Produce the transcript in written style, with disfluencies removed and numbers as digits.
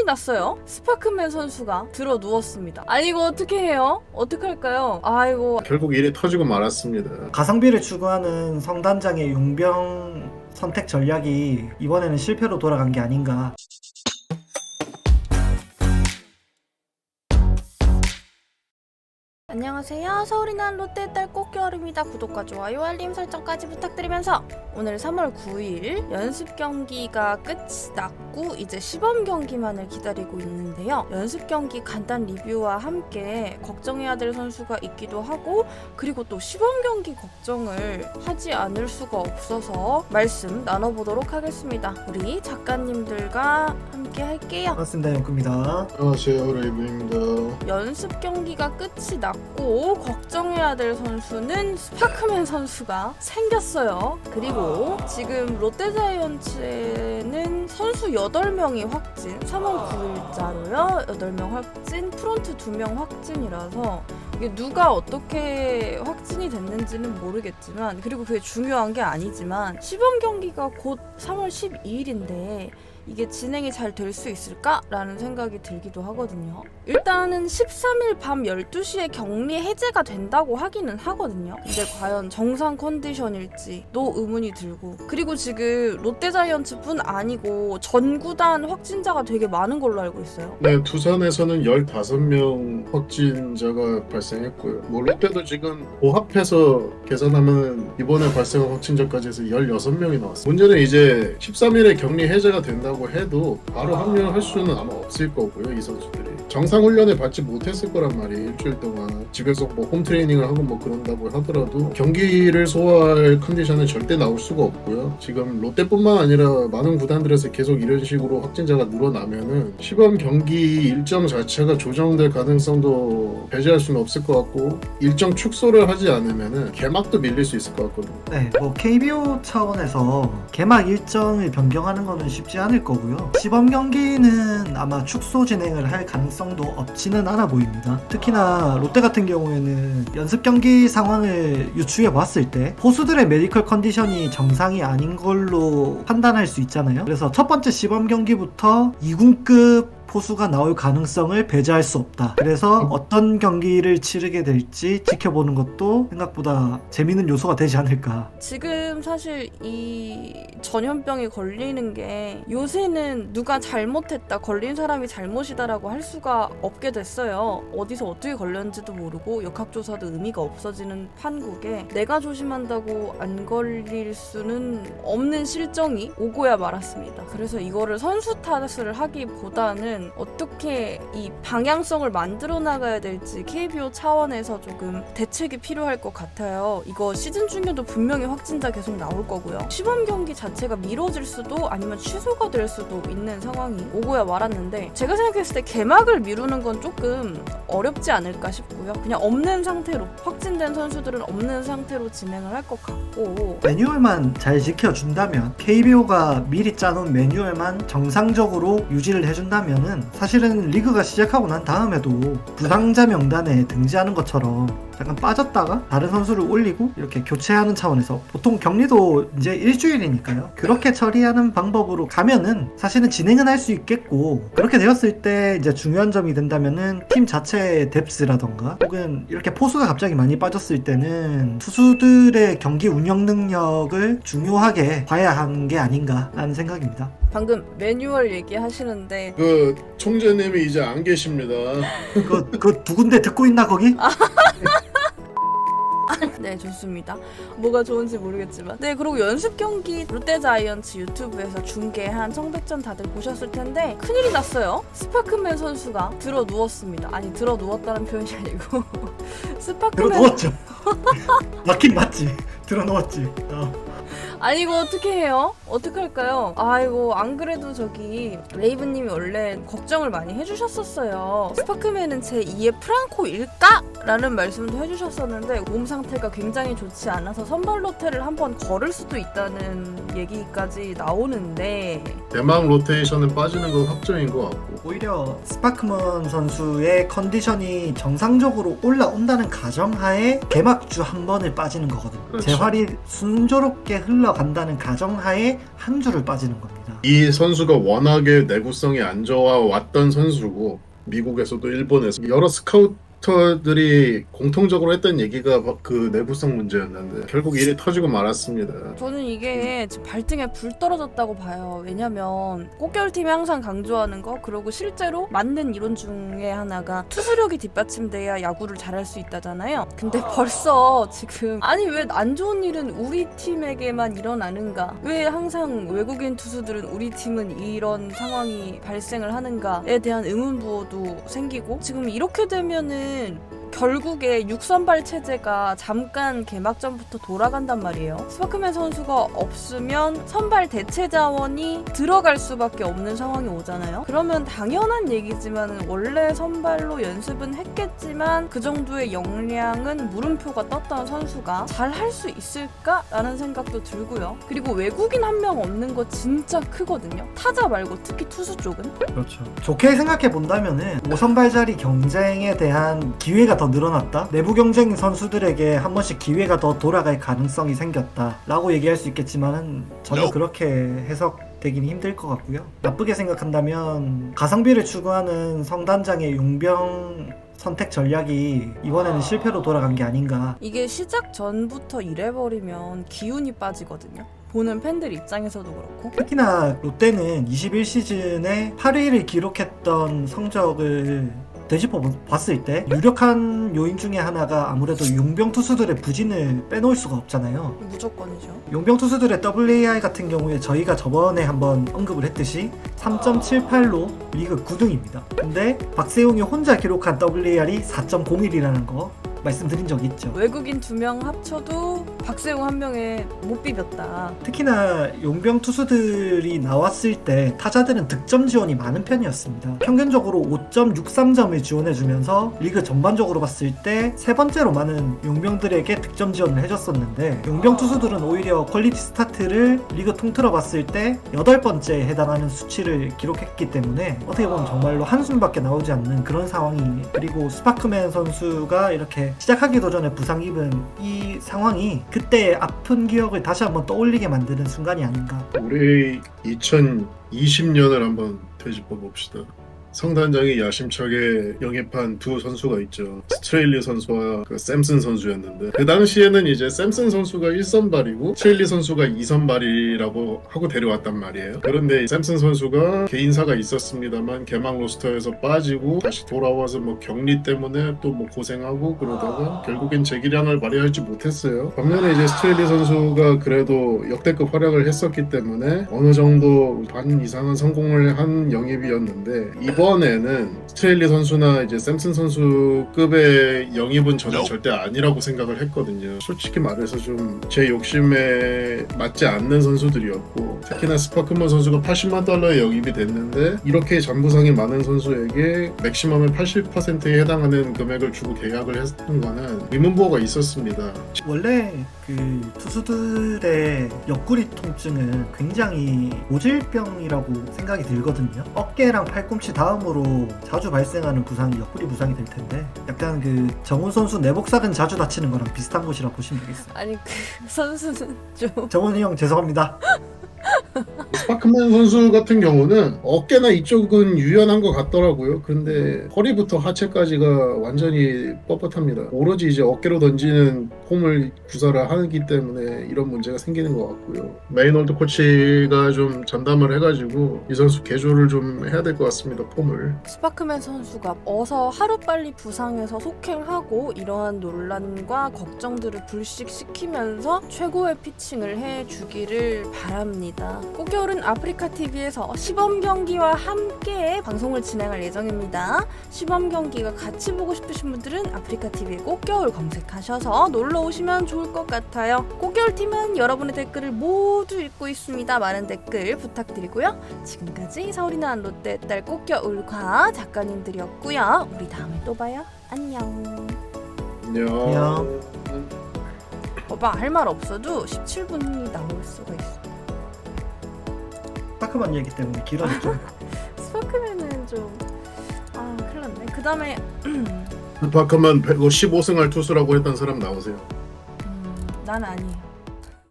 났어요. 스파크맨 선수가 들어 누웠습니다. 아니 이거 어떻게 해요? 어떡할까요? 아이고. 결국 일이 터지고 말았습니다. 가성비를 추구하는 성단장의 용병 선택 전략이 이번에는 실패로 돌아간 게 아닌가. 안녕하세요. 서울이 난 롯데의 딸 꽃겨울입니다. 구독과 좋아요, 알림 설정까지 부탁드리면서 오늘 3월 9일 연습 경기가 끝이 났고 이제 시범 경기만을 기다리고 있는데요. 연습 경기 간단 리뷰와 함께 걱정해야 될 선수가 있기도 하고 그리고 또 시범 경기 걱정을 하지 않을 수가 없어서 말씀 나눠보도록 하겠습니다. 우리 작가님들과 함께 할게요. 반갑습니다. 영구입니다. 안녕하세요, 레이븐입니다. 연습 경기가 끝이 났고 걱정해야 될 선수는 스파크맨 선수가 생겼어요. 그리고 지금 롯데자이언츠에는 선수 8명이 확진, 3월 9일자로요. 8명 확진, 프론트 2명 확진이라서 이게 누가 어떻게 확진이 됐는지는 모르겠지만, 그리고 그게 중요한 게 아니지만 시범 경기가 곧 3월 12일인데 이게 진행이 잘 될 수 있을까라는 생각이 들기도 하거든요. 일단은 13일 밤 12시에 격리 해제가 된다고 하기는 하거든요. 근데 과연 정상 컨디션일지도 의문이 들고, 그리고 지금 롯데자이언츠뿐 아니고 전 구단 확진자가 되게 많은 걸로 알고 있어요. 네, 두산에서는 15명 확진자가 발생했고요. 뭐 롯데도 지금 보합해서 계산하면 이번에 발생한 확진자까지 해서 16명이 나왔어요. 문제는 이제 13일에 격리 해제가 된다고 해도 바로 합류할 수는 아마 없을 거고요. 이 선수들이 정상 훈련을 받지 못했을 거란 말이에요. 일주일 동안 집에서 뭐 홈트레이닝을 하고 뭐 그런다고 하더라도 경기를 소화할 컨디션은 절대 나올 수가 없고요. 지금 롯데뿐만 아니라 많은 구단들에서 계속 이런 식으로 확진자가 늘어나면은 시범 경기 일정 자체가 조정될 가능성도 배제할 수는 없을 것 같고, 일정 축소를 하지 않으면은 개막도 밀릴 수 있을 것 같거든요. 네, 뭐 KBO 차원에서 개막 일정을 변경하는 거는 쉽지 않을 거고요. 시범 경기는 아마 축소 진행을 할 가능성도 없지는 않아 보입니다. 특히나 롯데 같은 경우에는 연습 경기 상황을 유추해 봤을 때 포수들의 메디컬 컨디션이 정상이 아닌 걸로 판단할 수 있잖아요. 그래서 첫 번째 시범 경기부터 2군급 포수가 나올 가능성을 배제할 수 없다. 그래서 어떤 경기를 치르게 될지 지켜보는 것도 생각보다 재밌는 요소가 되지 않을까. 지금 사실 이 전염병이 걸리는 게 요새는 누가 잘못했다, 걸린 사람이 잘못이다라고 할 수가 없게 됐어요. 어디서 어떻게 걸렸는지도 모르고 역학조사도 의미가 없어지는 판국에 내가 조심한다고 안 걸릴 수는 없는 실정이 오고야 말았습니다. 그래서 이거를 선수 탓을 하기보다는 어떻게 이 방향성을 만들어 나가야 될지 KBO 차원에서 조금 대책이 필요할 것 같아요. 이거 시즌 중에도 분명히 확진자 계속 나올 거고요. 시범 경기 자체가 미뤄질 수도 아니면 취소가 될 수도 있는 상황이 오고야 말았는데, 제가 생각했을 때 개막을 미루는 건 조금 어렵지 않을까 싶고요. 그냥 없는 상태로, 확진된 선수들은 없는 상태로 진행을 할 것 같고, 매뉴얼만 잘 지켜준다면, KBO가 미리 짜놓은 매뉴얼만 정상적으로 유지를 해준다면은 사실은 리그가 시작하고 난 다음에도 부상자 명단에 등재하는 것처럼 약간 빠졌다가 다른 선수를 올리고 이렇게 교체하는 차원에서, 보통 격리도 이제 일주일이니까요. 그렇게 처리하는 방법으로 가면은 사실은 진행은 할 수 있겠고, 그렇게 되었을 때 이제 중요한 점이 된다면은 팀 자체의 뎁스라던가 혹은 이렇게 포수가 갑자기 많이 빠졌을 때는 투수들의 경기 운영 능력을 중요하게 봐야 하는 게 아닌가라는 생각입니다. 방금 매뉴얼 얘기하시는데 그 총재님이 이제 안 계십니다. 그 두 군데 듣고 있나 거기? 네, 좋습니다. 뭐가 좋은지 모르겠지만. 네, 그리고 연습 경기 롯데자이언츠 유튜브에서 중계한 청백전 다들 보셨을 텐데 큰일이 났어요. 스파크맨 선수가 들어 누웠습니다. 아니, 들어 누웠다는 표현이 아니고 스파크맨 들어 누웠죠. 맞긴 맞지. 들어 누웠지. 아니 이거 어떻게 해요? 어떻게 할까요? 아이고, 안 그래도 저기 레이브님이 원래 걱정을 많이 해주셨었어요. 스파크맨은 제2의 프랑코일까? 라는 말씀도 해주셨었는데 몸 상태가 굉장히 좋지 않아서 선발 로테를 한번 걸을 수도 있다는 얘기까지 나오는데, 대망 로테이션은 빠지는 건 확정인 것 같고, 오히려 스파크먼 선수의 컨디션이 정상적으로 올라온다는 가정하에 개막주 한 번을 빠지는 거거든요. 그렇죠. 재활이 순조롭게 흘러간다는 가정하에 한 주를 빠지는 겁니다. 이 선수가 워낙에 내구성이 안 좋아 왔던 선수고 미국에서도 일본에서 여러 스카우터들이 공통적으로 했던 얘기가 그 내구성 문제였는데 결국 일이 터지고 말았습니다. 저는 이게 지금 발등에 불 떨어졌다고 봐요. 왜냐면 꽃겨울팀이 항상 강조하는 거, 그리고 실제로 맞는 이론 중에 하나가 투수력이 뒷받침돼야 야구를 잘할 수 있다잖아요. 근데 벌써 지금 아니 왜 안 좋은 일은 우리 팀에게만 일어나는가? 왜 항상 외국인 투수들은 우리 팀은 이런 상황이 발생을 하는가에 대한 의문부호도 생기고, 지금 이렇게 되면은 결국에 6선발 체제가 잠깐 개막전부터 돌아간단 말이에요. 스파크맨 선수가 없으면 선발 대체 자원이 들어갈 수밖에 없는 상황이 오잖아요. 그러면 당연한 얘기지만 원래 선발로 연습은 했겠지만 그 정도의 역량은 물음표가 떴던 선수가 잘 할 수 있을까라는 생각도 들고요. 그리고 외국인 한 명 없는 거 진짜 크거든요. 타자 말고 특히 투수 쪽은. 그렇죠. 좋게 생각해 본다면은 5선발 자리 경쟁에 대한 기회가 더 늘어났다. 내부 경쟁 선수들에게 한 번씩 기회가 더 돌아갈 가능성이 생겼다라고 얘기할 수 있겠지만은 전혀 그렇게 해석되기는 힘들 것 같고요. 나쁘게 생각한다면 가성비를 추구하는 성단장의 용병 선택 전략이 이번에는 실패로 돌아간 게 아닌가. 이게 시작 전부터 이래버리면 기운이 빠지거든요. 보는 팬들 입장에서도 그렇고. 특히나 롯데는 21시즌에 8위를 기록했던 성적을 되짚어 봤을 때 유력한 요인 중에 하나가 아무래도 용병 투수들의 부진을 빼놓을 수가 없잖아요. 무조건이죠. 용병 투수들의 WAR 같은 경우에 저희가 저번에 한번 언급을 했듯이 3.78로 리그 9등입니다. 근데 박세웅이 혼자 기록한 WAR이 4.01이라는 거 말씀드린 적이 있죠. 외국인 2명 합쳐도 박세웅 한 명에 못 비볐다. 특히나 용병 투수들이 나왔을 때 타자들은 득점 지원이 많은 편이었습니다. 평균적으로 5.63점을 지원해주면서 리그 전반적으로 봤을 때 세 번째로 많은 용병들에게 득점 지원을 해줬었는데, 용병 투수들은 오히려 퀄리티 스타트를 리그 통틀어 봤을 때 8번째에 해당하는 수치를 기록했기 때문에 어떻게 보면 정말로 한숨밖에 나오지 않는 그런 상황이, 그리고 스파크맨 선수가 이렇게 시작하기도 전에 부상 입은 이 상황이 그때의 아픈 기억을 다시 한번 떠올리게 만드는 순간이 아닌가. 우리 2020년을 한번 되짚어 봅시다. 성단장이 야심차게 영입한 두 선수가 있죠. 스트레일리 선수와 그 샘슨 선수였는데, 그 당시에는 이제 샘슨 선수가 1선발이고 스트레일리 선수가 2선발이라고 하고 데려왔단 말이에요. 그런데 샘슨 선수가 개인사가 있었습니다만 개막 로스터에서 빠지고 다시 돌아와서 뭐 격리 때문에 또 뭐 고생하고 그러다가 결국엔 재기량을 발휘하지 못했어요. 반면에 이제 스트레일리 선수가 그래도 역대급 활약을 했었기 때문에 어느 정도 반 이상은 성공을 한 영입이었는데, 이번에는 스트레일리 선수나 이제 샘슨 선수급의 영입은 저는 절대 아니라고 생각을 했거든요. 솔직히 말해서 좀 제 욕심에 맞지 않는 선수들이었고, 특히나 스파크먼 선수가 $80만 영입이 됐는데 이렇게 잔부상이 많은 선수에게 맥시멈의 80%에 해당하는 금액을 주고 계약을 했던 거는 의문부호가 있었습니다. 원래 그 투수들의 옆구리 통증은 굉장히 고질병이라고 생각이 들거든요. 어깨랑 팔꿈치 다음으로 자주 발생하는 부상이 옆구리 부상이 될 텐데, 약간 그 정훈 선수 내복사근 자주 다치는 거랑 비슷한 곳이라고 보시면 되겠어요. 아니 그 선수는 좀 정훈이 형 죄송합니다. 스파크맨 선수 같은 경우는 어깨나 이쪽은 유연한 것 같더라고요. 근데 허리부터 하체까지가 완전히 뻣뻣합니다. 오로지 이제 어깨로 던지는 폼을 구사를 하기 때문에 이런 문제가 생기는 것 같고요. 메이놀드 코치가 좀 전담을 해가지고 이 선수 개조를 좀 해야 될 것 같습니다. 폼을. 스파크맨 선수가 어서 하루빨리 부상에서 속행하고 이러한 논란과 걱정들을 불식시키면서 최고의 피칭을 해주기를 바랍니다. 꽃겨울은 아프리카TV에서 시범경기와 함께 방송을 진행할 예정입니다. 시범경기가 같이 보고 싶으신 분들은 아프리카TV에 꽃겨울 검색하셔서 놀러오시면 좋을 것 같아요. 꽃겨울팀은 여러분의 댓글을 모두 읽고 있습니다. 많은 댓글 부탁드리고요. 지금까지 서울이 난 롯데 딸 꽃겨울과 작가님들이었고요. 우리 다음에 또 봐요. 안녕. 안녕. 오빠 할 말 없어도 17분이 나올 수가 있어. 스파크만 얘기 때문에 길어졌죠. 스파크맨은 좀 큰일 났네. 그 다음에 스파크맨 115승 할 투수라고 했던 사람 나오세요. 난 아니에요.